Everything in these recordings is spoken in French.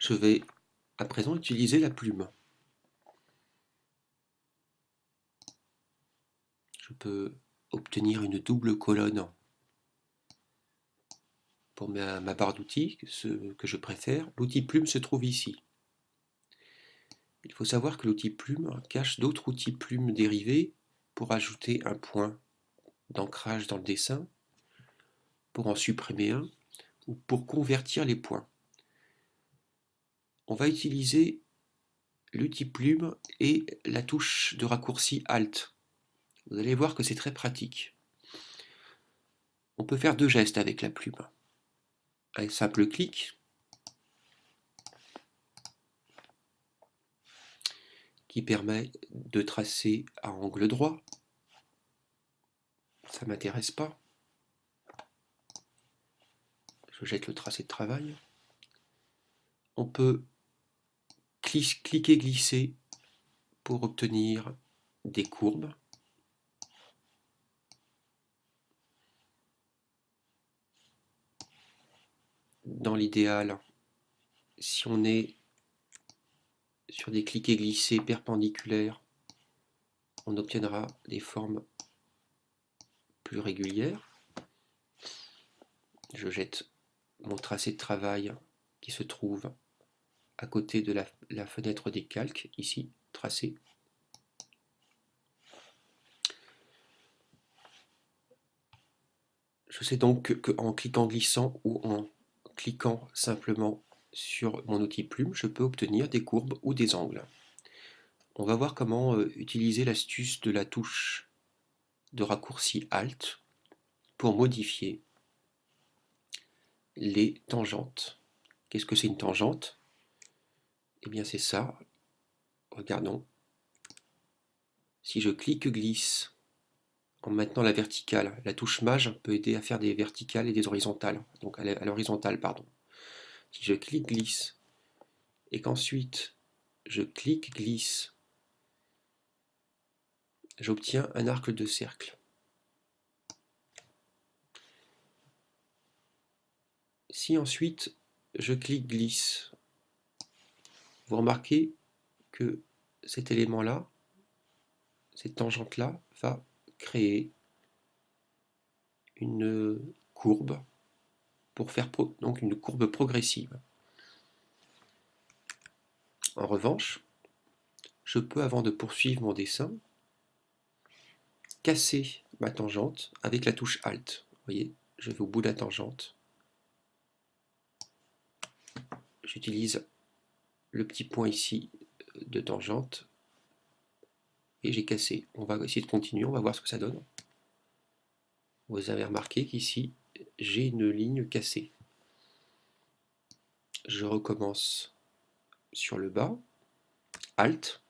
Je vais à présent utiliser la plume. Je peux obtenir une double colonne pour ma barre d'outils, ce que je préfère. L'outil plume se trouve ici. Il faut savoir que l'outil plume cache d'autres outils plume dérivés pour ajouter un point d'ancrage dans le dessin, pour en supprimer un, ou pour convertir les points. On va utiliser l'outil plume et la touche de raccourci Alt. Vous allez voir que c'est très pratique. On peut faire deux gestes avec la plume. Un simple clic qui permet de tracer à angle droit. Ça ne m'intéresse pas. Je jette le tracé de travail. On peut cliquer, glisser pour obtenir des courbes. Dans l'idéal, si on est sur des cliquets glissés perpendiculaires, on obtiendra des formes plus régulières. Je jette mon tracé de travail qui se trouve à côté de la fenêtre des calques, ici, tracé. Je sais donc qu'en cliquant glissant ou en cliquant simplement sur mon outil plume, je peux obtenir des courbes ou des angles. On va voir comment utiliser l'astuce de la touche de raccourci Alt pour modifier les tangentes. Qu'est-ce que c'est une tangente? Eh bien c'est ça. Regardons. Si je clique-glisse en maintenant la verticale, la touche Maj peut aider à faire des verticales et des horizontales. Donc à l'horizontale, pardon. Si je clique-glisse et qu'ensuite je clique-glisse, j'obtiens un arc de cercle. Si ensuite je clique-glisse, vous remarquez que cet élément-là, cette tangente-là, va créer une courbe pour faire donc une courbe progressive. En revanche, je peux, avant de poursuivre mon dessin, casser ma tangente avec la touche Alt. Vous voyez, je vais au bout de la tangente. J'utilise le petit point ici de tangente et j'ai cassé. On va essayer de continuer, on va voir ce que ça donne. Vous avez remarqué qu'ici, j'ai une ligne cassée. Je recommence sur le bas, Alt.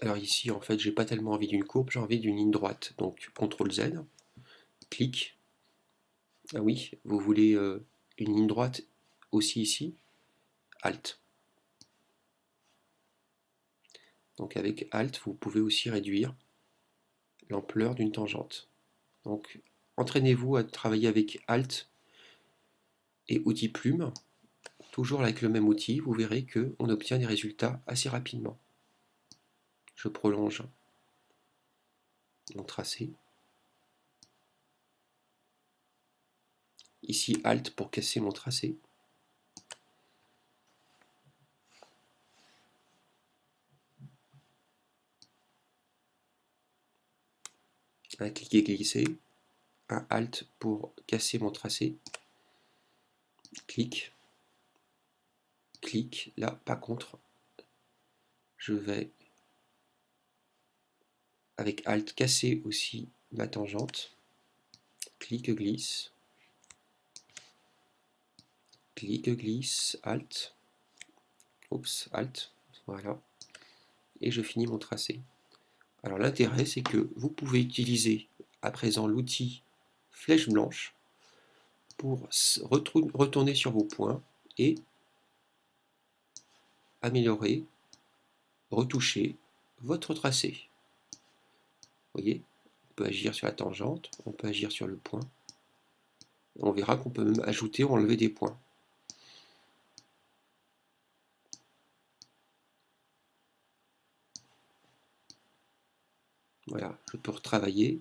Alors ici, en fait, j'ai pas tellement envie d'une courbe, j'ai envie d'une ligne droite. Donc, CTRL Z, clic. Ah oui, vous voulez une ligne droite aussi ici, Alt. Donc avec Alt, vous pouvez aussi réduire l'ampleur d'une tangente. Donc entraînez-vous à travailler avec Alt et outil plume, toujours avec le même outil, vous verrez qu'on obtient des résultats assez rapidement. Je prolonge mon tracé. Ici Alt pour casser mon tracé. Un cliquer glisser, un Alt pour casser mon tracé. Clic, clic, là par contre, je vais avec Alt casser aussi ma tangente. Clic, glisse. Clic, glisse, Alt. Oups, Alt, voilà. Et je finis mon tracé. Alors l'intérêt, c'est que vous pouvez utiliser à présent l'outil flèche blanche pour retourner sur vos points et améliorer, retoucher votre tracé. Vous voyez, on peut agir sur la tangente, on peut agir sur le point. On verra qu'on peut même ajouter ou enlever des points. Voilà, je peux retravailler.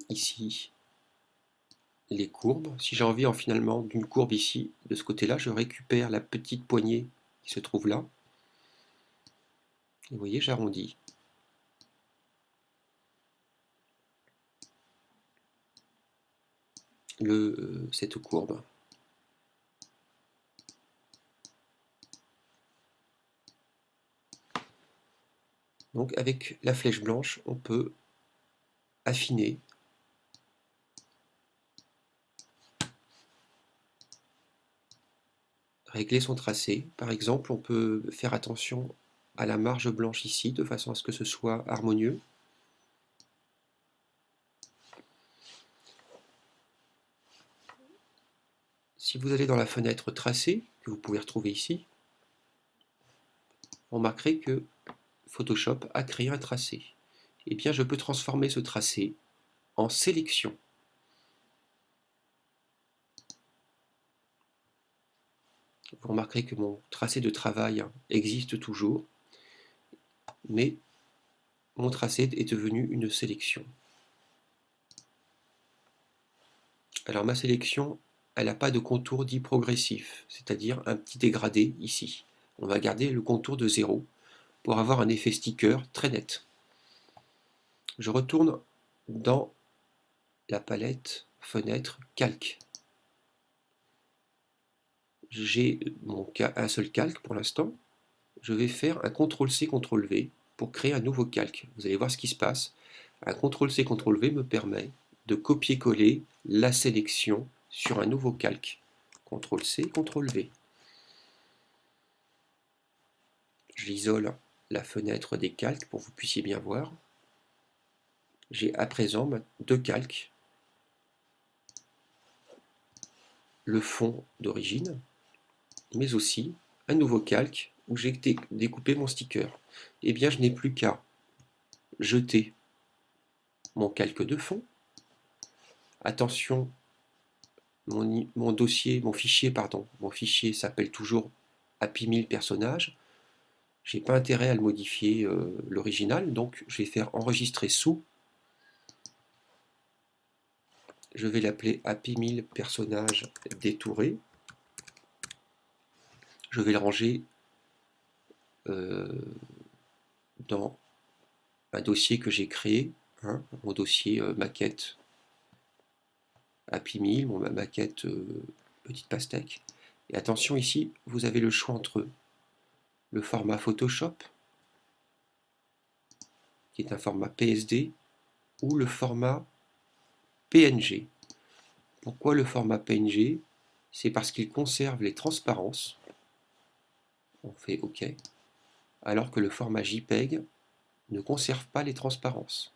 Ici, les courbes. Si j'ai envie finalement d'une courbe ici, de ce côté-là, je récupère la petite poignée qui se trouve là. Et vous voyez, j'arrondis. Cette courbe. Donc avec la flèche blanche, on peut affiner. Régler son tracé. Par exemple, on peut faire attention à la marge blanche ici, de façon à ce que ce soit harmonieux. Si vous allez dans la fenêtre tracé, que vous pouvez retrouver ici, vous remarquerez que Photoshop a créé un tracé. Eh bien, je peux transformer ce tracé en sélection. Vous remarquerez que mon tracé de travail existe toujours, mais mon tracé est devenu une sélection. Alors ma sélection, elle n'a pas de contour dit progressif, c'est-à-dire un petit dégradé ici. On va garder le contour de 0 pour avoir un effet sticker très net. Je retourne dans la palette fenêtre calque. J'ai un seul calque pour l'instant. Je vais faire un CTRL-C, CTRL-V pour créer un nouveau calque. Vous allez voir ce qui se passe. Un CTRL-C, CTRL-V me permet de copier-coller la sélection sur un nouveau calque. CTRL-C, CTRL-V. J'isole la fenêtre des calques pour que vous puissiez bien voir. J'ai à présent deux calques. Le fond d'origine, mais aussi un nouveau calque où j'ai découpé mon sticker. Eh bien, je n'ai plus qu'à jeter mon calque de fond. Attention, mon fichier s'appelle toujours Happy Meal personnage. J'ai pas intérêt à le modifier l'original, donc je vais faire enregistrer sous. Je vais l'appeler Happy Meal personnage détouré. Je vais le ranger dans un dossier que j'ai créé, mon dossier maquette Happy Meal, ma maquette petite pastèque. Et attention ici, vous avez le choix entre le format Photoshop, qui est un format PSD, ou le format PNG. Pourquoi le format PNG? C'est parce qu'il conserve les transparences. On fait OK. Alors que le format JPEG ne conserve pas les transparences.